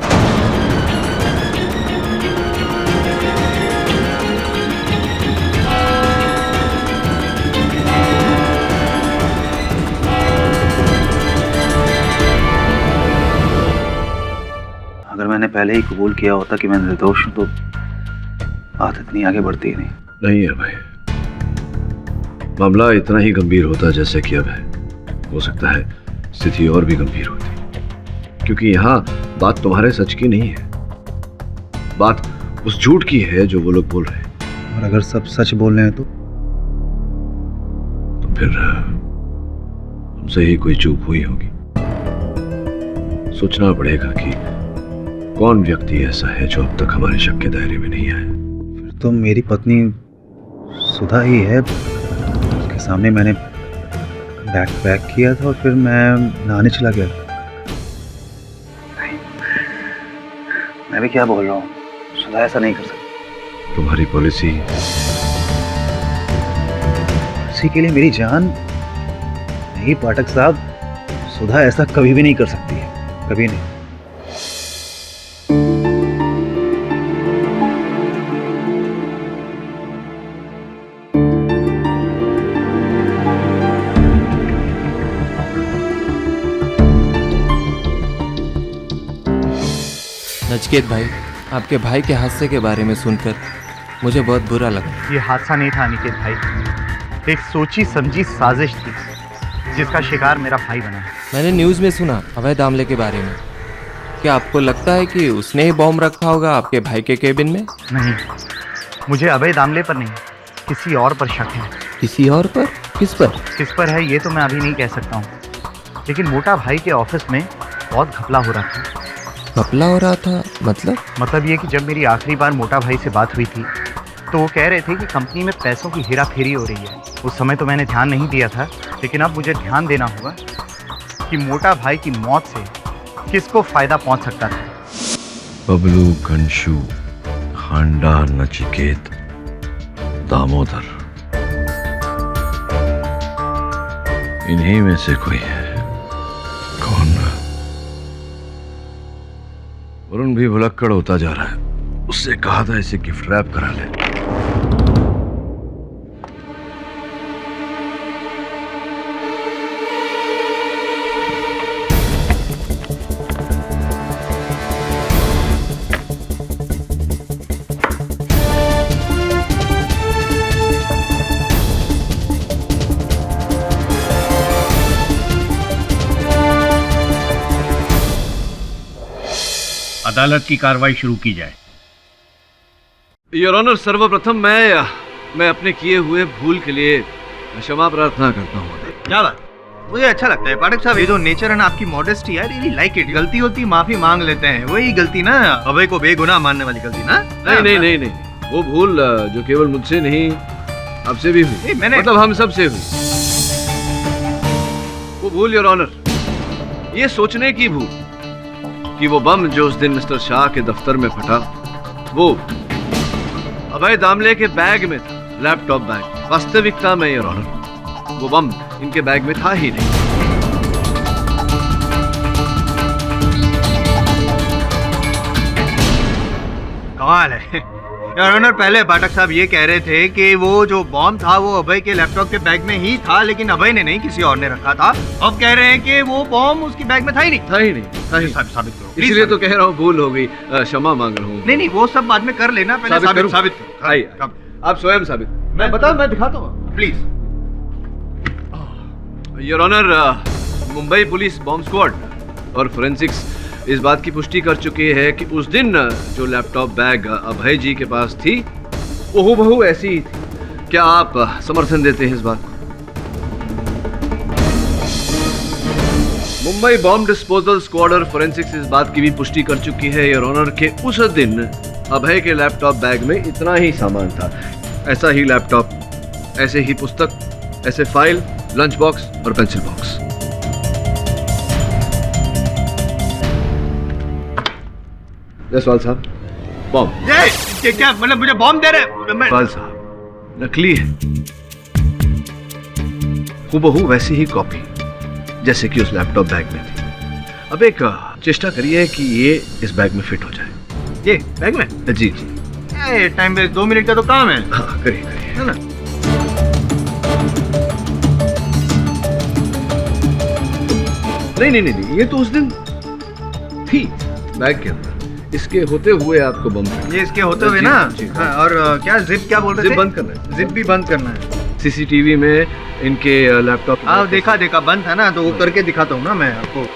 अगर मैंने पहले ही कबूल किया होता कि मैं निर्दोष हूं तो बात इतनी आगे बढ़ती ही नहीं। नहीं है भाई, मामला इतना ही गंभीर होता जैसे कि अब है। हो सकता है स्थिति और भी गंभीर होती, क्योंकि यहाँ बात तुम्हारे सच की नहीं है, बात उस झूठ की है जो वो लोग बोल रहे हैं। और अगर सब सच बोल रहे हैं तो फिर हमसे ही कोई चूक हुई होगी। सोचना पड़ेगा कि कौन व्यक्ति ऐसा है जो अब तक हमारे शक के दायरे में नहीं आया। फिर तो मेरी पत्नी सुधा ही है, उसके सामने मैंने बैग पैक किया था और फिर मैं नहाने चला गया। नहीं, मैं भी क्या बोल रहा हूँ, सुधा ऐसा नहीं कर सकती। तुम्हारी पॉलिसी इसी के लिए मेरी जान नहीं पाठक साहब, सुधा ऐसा कभी भी नहीं कर सकती है, कभी नहीं। नचिकेत भाई, आपके भाई के हादसे के बारे में सुनकर मुझे बहुत बुरा लगा। ये हादसा नहीं था अनिकेत भाई, एक सोची समझी साजिश थी जिसका शिकार मेरा भाई बना है। मैंने न्यूज़ में सुना अभय दामले के बारे में। क्या आपको लगता है कि उसने ही बॉम्ब रखा होगा आपके भाई के केबिन में? नहीं, मुझे अभय दामले पर नहीं, किसी और पर शक है। किसी और पर? किस पर? किस पर है ये तो मैं अभी नहीं कह सकता हूँ, लेकिन मोटा भाई के ऑफिस में बहुत घपला हो रहा था। घपला हो रहा था मतलब ये कि जब मेरी आखिरी बार मोटा भाई से बात हुई थी तो वो कह रहे थे कि कंपनी में पैसों की हेरा फेरी हो रही है। उस समय तो मैंने ध्यान नहीं दिया था, लेकिन अब मुझे ध्यान देना होगा कि मोटा भाई की मौत से किसको फायदा पहुंच सकता था। बबलू, घनशू, हांडा, नचिकेत, दामोदर, इन्हीं में से कोई है। कौन? वरुण भी भुलक्कड़ होता जा रहा है, उससे कहा था इसे गिफ्ट रैप करा ले। अदालत की कार्रवाई शुरू की जाए। योर ऑनर, सर्वप्रथम मैं अपने किए हुए भूल के लिए क्षमा प्रार्थना करता हूँ। क्या बात, मुझे अच्छा लगता है पाठक साहब, ये जो नेचर है ना आपकी, मॉडेस्टी है, रियली लाइक इट। गलती होती माफी मांग लेते हैं, वही गलती ना अभय को बेगुनाह मानने वाली गलती ना। नहीं, वो भूल जो केवल मुझसे नहीं आपसे भी हुई, मतलब हम सब से हुई। वो भूल योर ऑनर, ये सोचने की भूल कि वो बम जो उस दिन मिस्टर शाह के दफ्तर में फटा वो अभय दामले के बैग में था, लैपटॉप बैग। वास्तविकता में योर ऑनर वो बम इनके बैग में था ही नहीं। कमाल है योर ऑनर। पहले पाठक साहब ये कह रहे थे कि वो जो बॉम्ब था वो अभय के लैपटॉप के बैग में ही था, लेकिन अभय ने नहीं, किसी और ने रखा था। अब कह रहे हैं कि वो बॉम्ब उसकी बैग में था ही नहीं। साबित करो। इसलिए तो कह रहा हूँ भूल हो गई, क्षमा मांग रहा हूँ। नहीं, वो सब बाद में कर लेना, पहले साबित करो। आइए, आप स्वयं साबित। मैं दिखाता हूँ please. Your honour, Mumbai police bomb squad और फोरेंसिक्स इस बात की पुष्टि कर चुकी है कि उस दिन जो लैपटॉप बैग अभय जी के पास थी वो हूबहू ऐसी ही थी। क्या आप समर्थन देते हैं इस बात को? मुंबई बॉम्ब डिस्पोजल स्क्वाड और फोरेंसिक्स इस बात की भी पुष्टि कर चुकी है योर ऑनर के उस दिन अभय के लैपटॉप बैग में इतना ही सामान था। ऐसा ही लैपटॉप, ऐसे ही पुस्तक, ऐसे फाइल, लंच बॉक्स और पेंसिल बॉक्स। जयसवाल साहब, बॉम्ब। ये क्या मतलब, मुझे बॉम्ब दे रहे? जयसवाल साहब, नकली है, हूबहू वैसी ही कॉपी जैसे कि उस लैपटॉप बैग में थी। अब एक चेष्टा करिए कि ये इस बैग में फिट हो जाए। ये बैग में? जी। टाइम वेस्ट, 2 मिनट का तो काम है। हाँ, करिए है ना। नहीं, ये तो उस दिन थी बैग के अंदर। इसके होते हुए आपको बम, ये इसके होते हुए ना। हाँ, और क्या जिप, क्या बोल रहे थे? जिप बंद करना है। जिप भी बंद करना है। सीसीटीवी में इनके लैपटॉप। हाँ, देखा बंद था ना, तो वो करके दिखाता हूँ ना मैं आपको।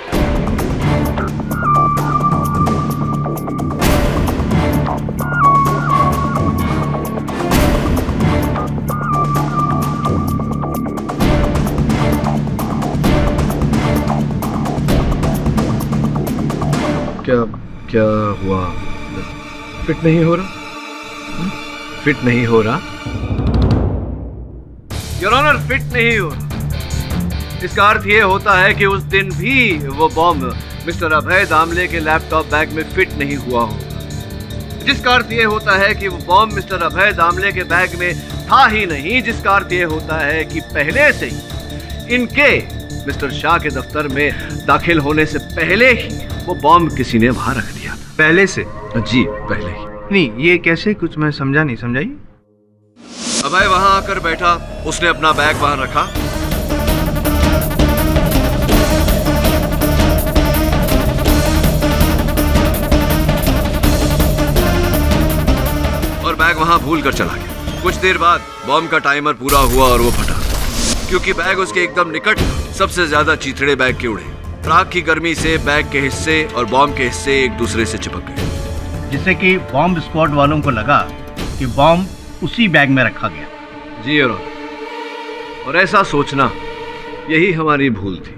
क्या हुआ? फिट नहीं हो रहा? फिट नहीं हो रहा? योर ऑनर, फिट नहीं हो। इसका अर्थ ये होता है कि उस दिन भी वो बॉम्ब मिस्टर अभय दामले के लैपटॉप बैग में फिट नहीं हुआ होगा, जिसका अर्थ ये होता है कि वो बॉम्ब मिस्टर अभय दामले के बैग में था ही नहीं, जिसका अर्थ ये होता है कि पहले से ही इनके मिस्टर शाह के दफ्तर में दाखिल होने से पहले ही वो बॉम्ब किसी ने वहां रख दिया था। पहले से? जी पहले ही। नहीं, ये कैसे? कुछ मैं समझा नहीं, समझाइए। अभय वहां आकर बैठा, उसने अपना बैग वहां रखा, और बैग वहां भूल कर चला गया। कुछ देर बाद बॉम्ब का टाइमर पूरा हुआ और वो फटा, क्योंकि बैग उसके एकदम निकट सबसे ज्यादा चीथड़े बैग के उड़े। राख की गर्मी से बैग के हिस्से और बॉम्ब के हिस्से एक दूसरे से चिपक गए, जिससे कि बॉम्ब स्क्वाड वालों को लगा कि बॉम्ब उसी बैग में रखा गया। जी और ऐसा सोचना यही हमारी भूल थी।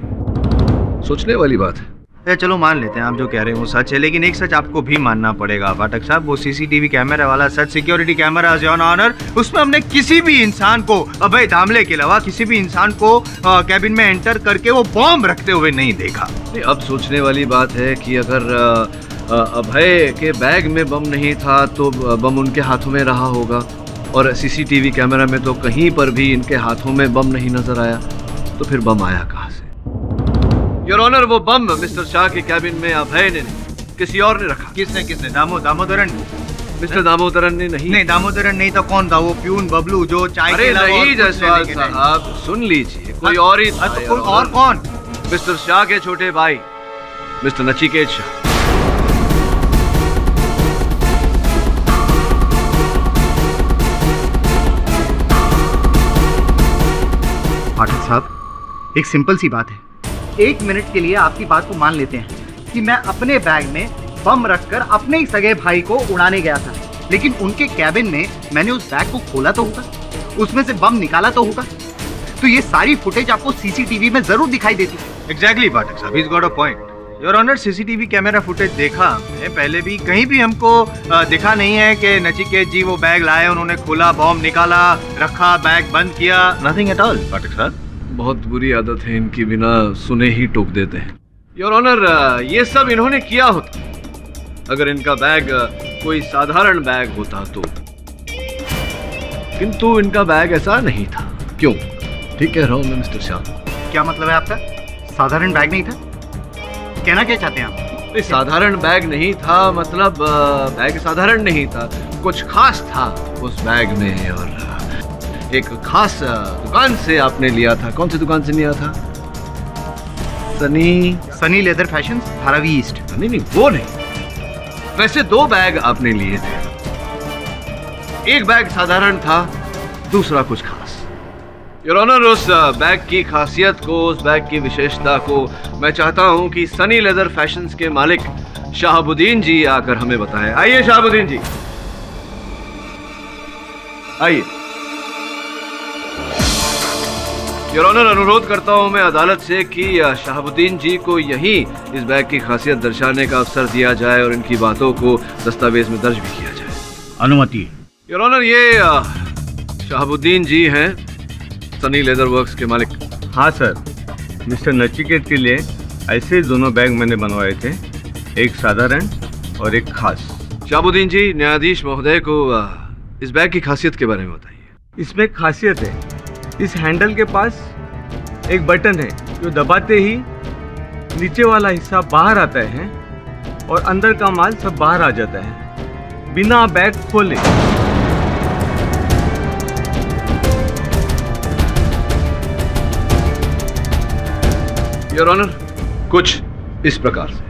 सोचने वाली बात है। चलो मान लेते हैं आप जो कह रहे हो सच है, लेकिन एक सच आपको भी मानना पड़ेगा पाठक साहब, वो सीसीटीवी कैमरा वाला सच, सिक्योरिटी कैमरा योर ऑनर, उसमें हमने किसी भी इंसान को, अभय दामले के अलावा किसी भी इंसान को कैबिन में एंटर करके वो बॉम्ब रखते हुए नहीं देखा। अब सोचने वाली बात है कि अगर अभय के बैग में बम नहीं था तो बम उनके हाथों में रहा होगा, और सीसीटीवी कैमरा में तो कहीं पर भी इनके हाथों में बम नहीं नजर आया, तो फिर बम आया कहां से? योर ऑनर, वो बम मिस्टर शाह के कैबिन में अभय ने नहीं, किसी और ने रखा। किसने? दामोदरन? मिस्टर दामोदरन ने नहीं। नहीं, दामोदरन नहीं तो कौन था? वो प्यून बबलू जो चाय अरे नहीं जायसवाल साहब, सुन लीजिए, कोई और ही था। तो और कौन? मिस्टर शाह के छोटे भाई मिस्टर नचिकेत शाह। पाठक साहब, एक सिंपल सी बात है, 1 मिनट के लिए आपकी बात को मान लेते हैं कि मैं अपने बैग में बम रखकर अपने ही सगे भाई को उड़ाने गया था, लेकिन उनके कैबिन में मैंने उस बैग को खोला तो होगा, उसमें से बम निकाला तो होगा, तो ये सारी फुटेज आपको सीसीटीवी में जरूर दिखाई देती। एग्जैक्टली पाठक साहब, he's got a point. Your honour, CCTV camera footage देखा हमने पहले भी, कहीं भी हमको दिखा नहीं है कि नचिकेत जी वो बैग लाए, उन्होंने खोला, बॉम्ब निकाला, रखा, बैग बंद किया, नथिंग एट ऑल पाठक साहब। बहुत बुरी आदत है इनकी, बिना सुने ही टोक देते हैं। योर ऑनर, ये सब इन्होंने किया होता अगर इनका बैग कोई साधारण बैग होता तो, किंतु इनका बैग ऐसा नहीं था। क्यों? ठीक कह रहा हूं मैं मिस्टर शाह। क्या मतलब है आपका? साधारण बैग नहीं था? कहना क्या चाहते हैं आप? साधारण बैग नहीं था मतलब बैग साधारण नहीं था, कुछ खास था उस बैग में, और एक खास दुकान से आपने लिया था। कौन सी दुकान से लिया था? Sunny leather fashion, Dharavi east. नहीं, वो नहीं। वैसे 2 बैग आपने लिए थे, एक बैग साधारण था, दूसरा कुछ खास। योर ऑनर, उस बैग की खासियत को, उस बैग की विशेषता को मैं चाहता हूं कि सनी लेदर फैशंस के मालिक शहाबुद्दीन जी आकर हमें बताएं। आइए शहाबुद्दीन जी, आइए। योर ऑनर, अनुरोध करता हूं मैं अदालत से कि शहाबुद्दीन जी को यहीं इस बैग की खासियत दर्शाने का अवसर दिया जाए और इनकी बातों को दस्तावेज में दर्ज भी किया जाए। अनुमति। योर ऑनर, ये शहाबुद्दीन जी हैं, सनी लेदर वर्क्स के मालिक। हाँ सर, मिस्टर नचिकेत के लिए ऐसे दोनों बैग मैंने बनवाए थे, एक साधारण और एक खास। शहाबुद्दीन जी, न्यायाधीश महोदय को इस बैग की खासियत के बारे में बताइए। इसमें एक खासियत है, इस हैंडल के पास एक बटन है जो दबाते ही नीचे वाला हिस्सा बाहर आता है और अंदर का माल सब बाहर आ जाता है बिना बैग खोले। योर ऑनर, कुछ इस प्रकार से।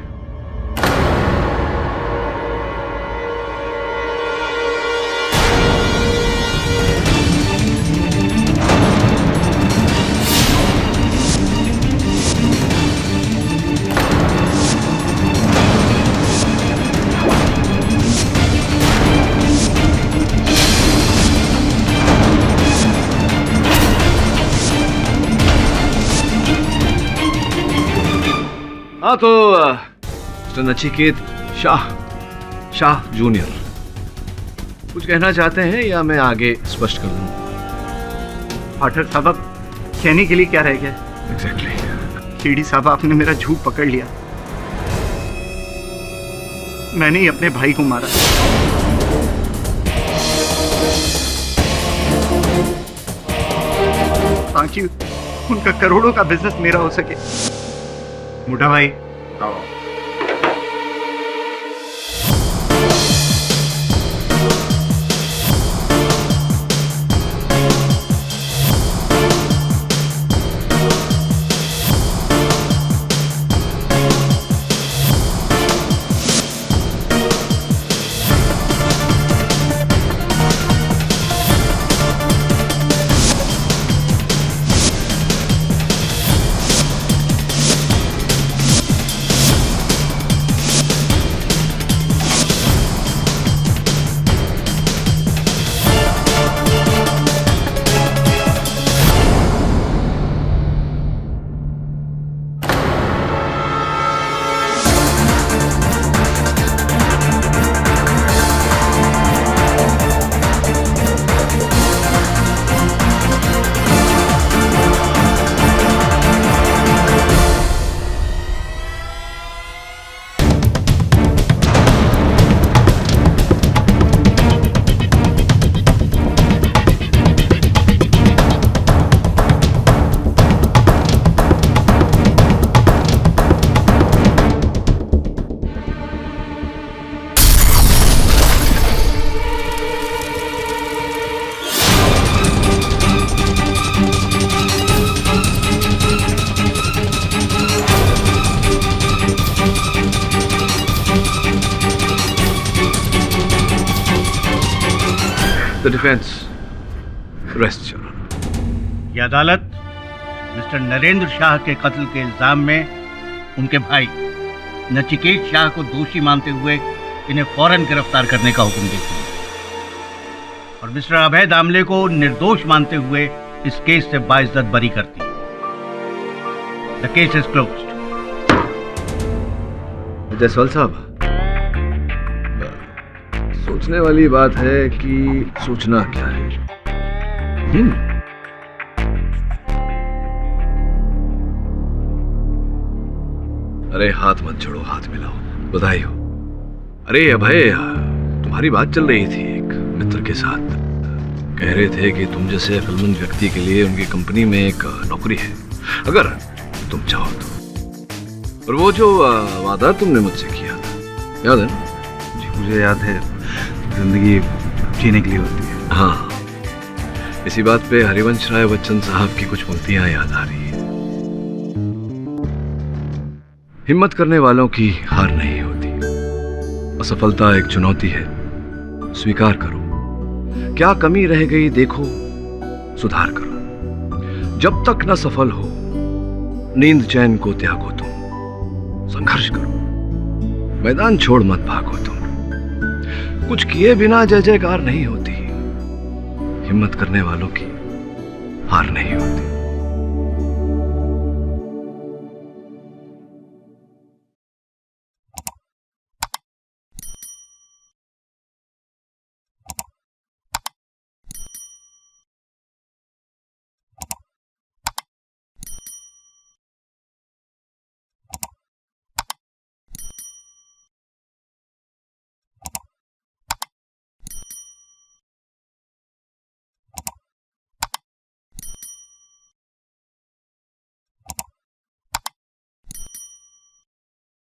हाँ तो मिस्टर नचिकेत शाह जूनियर कुछ कहना चाहते हैं या मैं आगे स्पष्ट कर दूं? पाठक साहब, अब कहने के लिए क्या रह गया? एग्जैक्टली। केडी साहब, आपने मेरा झूठ पकड़ लिया। मैंने ही अपने भाई को मारा। ताकि उनका करोड़ों का बिजनेस मेरा हो सके। मोटा भाई, The defense rests, Your Honor. ये अदालत मिस्टर नरेंद्र शाह के कत्ल के इल्जाम में उनके भाई नचिकेत शाह को दोषी मानते हुए इन्हें फौरन गिरफ्तार करने का हुक्म देती है और मिस्टर अभय दामले को निर्दोष मानते हुए इस केस से बाइज्जत बरी करती है। The case is closed. Jaiswal साहब, सोचने वाली बात है कि सोचना क्या है। अरे हाथ मत छोड़ो, हाथ मिलाओ, बधाई हो। अरे अभय, तुम्हारी बात चल रही थी एक मित्र के साथ। कह रहे थे कि तुम जैसे अक्लमंद व्यक्ति के लिए उनकी कंपनी में एक नौकरी है, अगर तुम चाहो तो। और वो जो वादा तुमने मुझसे किया था, याद है ना? जी मुझे याद है, जिंदगी जीने के लिए होती है। हाँ, इसी बात पे हरिवंश राय बच्चन साहब की कुछ पंक्तियां याद आ रही है। हिम्मत करने वालों की हार नहीं होती, असफलता एक चुनौती है, स्वीकार करो। क्या कमी रह गई देखो, सुधार करो। जब तक न सफल हो, नींद चैन को त्यागो तुम, संघर्ष करो, मैदान छोड़ मत भागो तुम। कुछ किए बिना जय जयकार नहीं होती, हिम्मत करने वालों की हार नहीं होती।